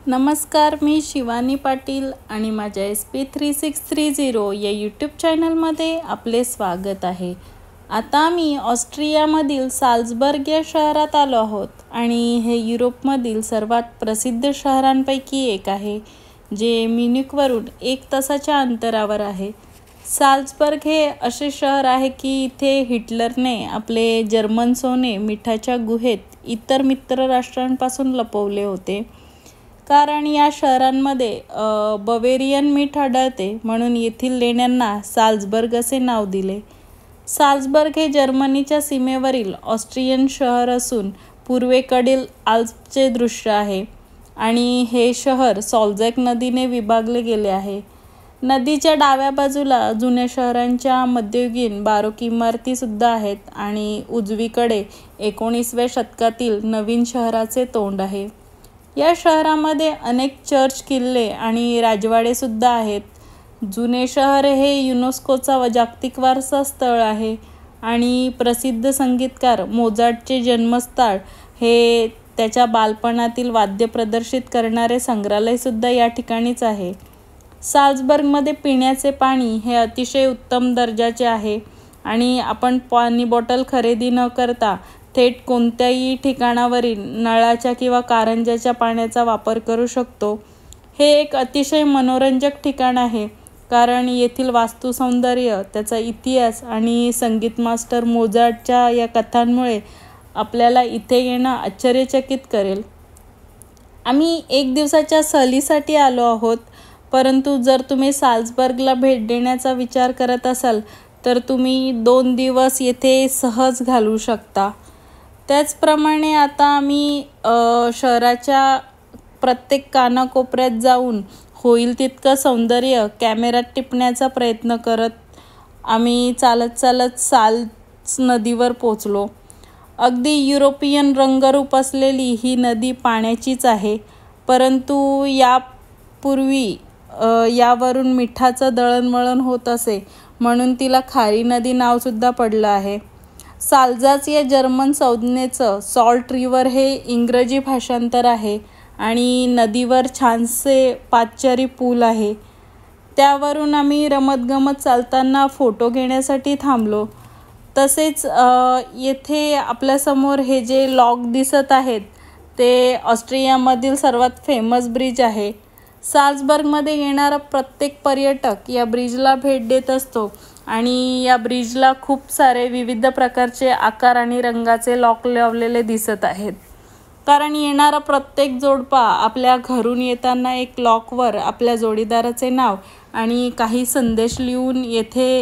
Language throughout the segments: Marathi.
नमस्कार, मी शिवानी पाटील आणि माझ्या SP3630 या यूट्यूब चॅनलमध्ये आपले स्वागत आहे। आता मी ऑस्ट्रियामधील साल्झबर्ग या शहरात आलो आहोत आणि हे युरोपमधील सर्वात प्रसिद्ध शहरांपैकी एक आहे, जे म्युनिकवरून 1 तासाच्या अंतरावर आहे। साल्झबर्ग हे असे शहर आहे की इथे हिटलरने आपले जर्मन सोने मिठाच्या गुहेत इतर मित्र राष्ट्रांपासून लपवले होते। कारण या शहरांमध्ये बवेरियन मीठ आढळते, म्हणून येथील लेण्यांना साल्झबर्ग असे नाव दिले। साल्झबर्ग हे जर्मनीच्या सीमेवरील ऑस्ट्रियन शहर असून पूर्वेकडील आल्प्सचे दृश्य आहे आणि हे शहर सॉल्झॅक नदीने विभागले गेले आहे। नदीच्या डाव्या बाजूला जुन्या शहरांच्या मध्ययुगीन बारोक इमारतीसुद्धा आहेत आणि उजवीकडे 19व्या शतकातील नवीन शहराचे तोंड आहे। या शहरामध्ये अनेक चर्च, किल्ले आणि राजवाडेसुद्धा आहेत। जुने शहर हे युनेस्कोचा जागतिक वारसा स्थळ आहे आणि प्रसिद्ध संगीतकार मोझार्टचे जन्मस्थळ हे त्याच्या बालपणातील वाद्य प्रदर्शित करणारे संग्रहालयसुद्धा या ठिकाणीच आहे। साल्झबर्गमध्ये पिण्याचे पाणी हे अतिशय उत्तम दर्जाचे आहे आणि आपण पाणी बॉटल खरेदी न करता थेट कोणत्याही ठिकाणावरील नळाच्या किंवा कारंजाच्या पाण्याचा वापर करू शकतो। हे एक अतिशय मनोरंजक ठिकाण आहे, कारण येथील वास्तुसौंदर्य, त्याचा इतिहास आणि संगीत मास्टर मोझार्टच्या या कथांमुळे आपल्याला इथे येणं आश्चर्यचकित करेल। आम्ही 1 दिवसाच्या सहलीसाठी आलो आहोत, परंतु जर तुम्ही साल्झबर्गला भेट देण्याचा विचार करत असाल तर तुम्ही 2 दिवस येथे सहज घालवू शकता। त्याचप्रमाणे आता आम्ही शहराच्या प्रत्येक कानाकोपऱ्यात जाऊन होईल तितकं सौंदर्य कॅमेऱ्यात टिपण्याचा प्रयत्न करत आम्ही चालत साल्झ नदीवर पोचलो। अगदी युरोपियन रंगरूप असलेली ही नदी पाण्याचीच आहे, परंतु यापूर्वी यावरून मिठाचं दळणवळण होत असे, म्हणून तिला खारी नदी नावसुद्धा पडलं आहे। साल्झाच या जर्मन संज्ञेचं सॉल्ट रिव्हर हे इंग्रजी भाषांतर आहे आणि नदीवर छानसे पादचारी पूल आहे। त्यावरून आम्ही रमतगमत चालताना फोटो घेण्यासाठी थांबलो। तसेच येथे आपल्यासमोर हे जे लॉक दिसत आहेत ते ऑस्ट्रियामधील सर्वात फेमस ब्रिज आहे। साल्झबर्गमध्ये येणारा प्रत्येक पर्यटक या ब्रिजला भेट देत असतो आणि या ब्रिजला खूप सारे विविध प्रकारचे आकार आणि रंगाचे लॉक लावलेले दिसत आहेत, कारण येणारा प्रत्येक जोडपा आपल्या घरून येताना एक लॉकवर आपल्या जोडीदाराचे नाव आणि काही संदेश लिहून येथे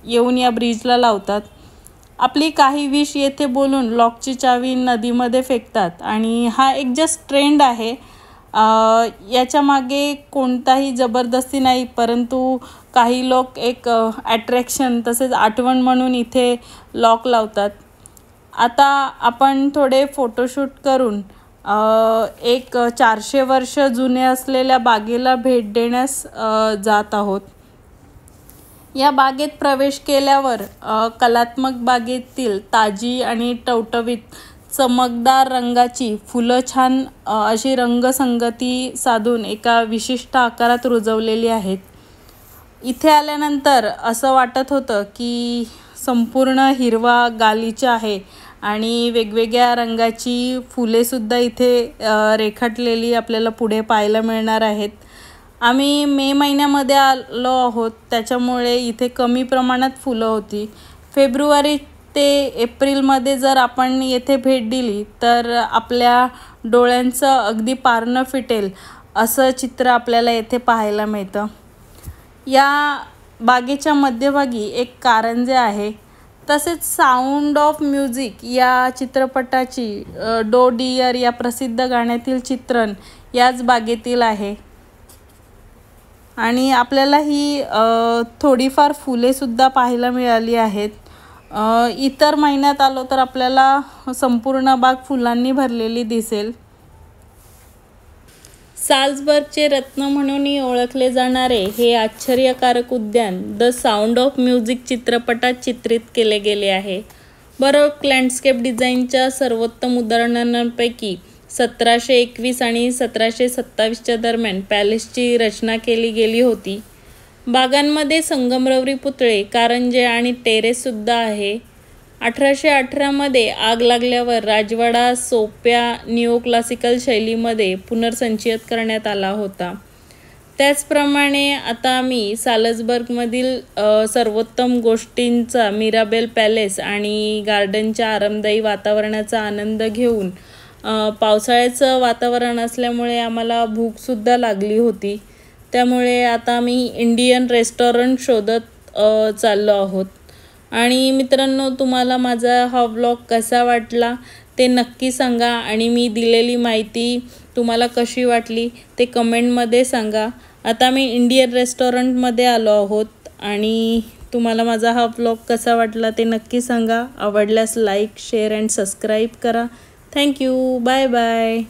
येऊन या ब्रिजला लावतात। आपली काही विश येथे बोलून लॉकची चावी नदीमध्ये फेकतात आणि हा एक जस्ट ट्रेंड आहे। याच्या मागे कोणताही जबरदस्ती नाही, परंतु काही लोक एक अट्रॅक्शन तसेच आठवण म्हणून इथे लॉक लावतात। आता आपण थोडे फोटोशूट करून एक 400 वर्ष जुने असलेल्या बागेला भेट देण्यास जात आहोत। या बागेत प्रवेश केल्यावर कलात्मक बागेतील ताजी आणि टवटवीत चमकदार रंगाची फुलं छान अशी रंगसंगती साधून एका विशिष्ट आकारात रुजवलेली आहेत। इथे आल्यानंतर असं वाटत होतं की संपूर्ण हिरवा गालिचा आहे आणि वेगवेगळ्या रंगाची फुलेसुद्धा इथे रेखाटलेली आपल्याला पुढे पाहायला मिळणार आहेत। आम्ही मे महिन्यामध्ये आलो आहोत, त्याच्यामुळे इथे कमी प्रमाणात फुलं होती। फेब्रुवारी ते एप्रिलमध्ये जर आपण येथे भेट दिली तर आपल्या डोळ्यांचं अगदी पारणं फिटेल असं चित्र आपल्याला येथे पाहायला मिळतं। या बागेच्या मध्यभागी एक कारंजे आहे। तसेच साऊंड ऑफ म्युझिक या चित्रपटाची डो डियर या प्रसिद्ध गाण्यातील चित्रण याच बागेतील आहे आणि आपल्याला ही थोडीफार फुलेसुद्धा पाहायला मिळाली आहेत। इतर महिन्यात आलो तर आपल्याला संपूर्ण बाग फुलांनी भरलेली दिसेल। साल्झबर्गचे रत्न म्हणूनही ओळखले जाणारे हे आश्चर्यकारक उद्यान द साऊंड ऑफ म्युझिक चित्रपटात चित्रित केले गेले आहे। बरोक लँडस्केप डिझाईनच्या सर्वोत्तम उदाहरणांपैकी 1721 आणि 1727च्या दरम्यान पॅलेसची रचना केली गेली होती. बागांमध्ये संगमरवरी पुतळे, कारंजे आणि टेरेससुद्धा आहे. 1818मध्ये आग लागल्यावर राजवाडा सोप्या निओक्लासिकल शैलीमध्ये पुनर्संचयित करण्यात आला होता. त्याचप्रमाणे आता मी साल्झबर्गमधील सर्वोत्तम गोष्टींचा मिराबेल पॅलेस आणि गार्डनच्या आरामदायी वातावरणाचा आनंद घेऊन, पावसाळ्याचं वातावरण असल्यामुळे आम्हाला भूकसुद्धा लागली होती. त्यामुळे आता मी इंडियन रेस्टॉरंट शोधत चाललो आहोत. आणि मित्रांनो, तुम्हाला माझा हा व्लॉग कसा वाटला ते नक्की सांगा आणि मी दिलेली माहिती तुम्हाला कशी वाटली ते कमेंटमध्ये सांगा. आता मी इंडियन रेस्टॉरंटमध्ये आलो आहोत आणि तुम्हाला माझा हा व्लॉग कसा वाटला ते नक्की सांगा. आवडल्यास लाईक, शेअर अँड सबस्क्राईब करा. थँक्यू. Bye bye.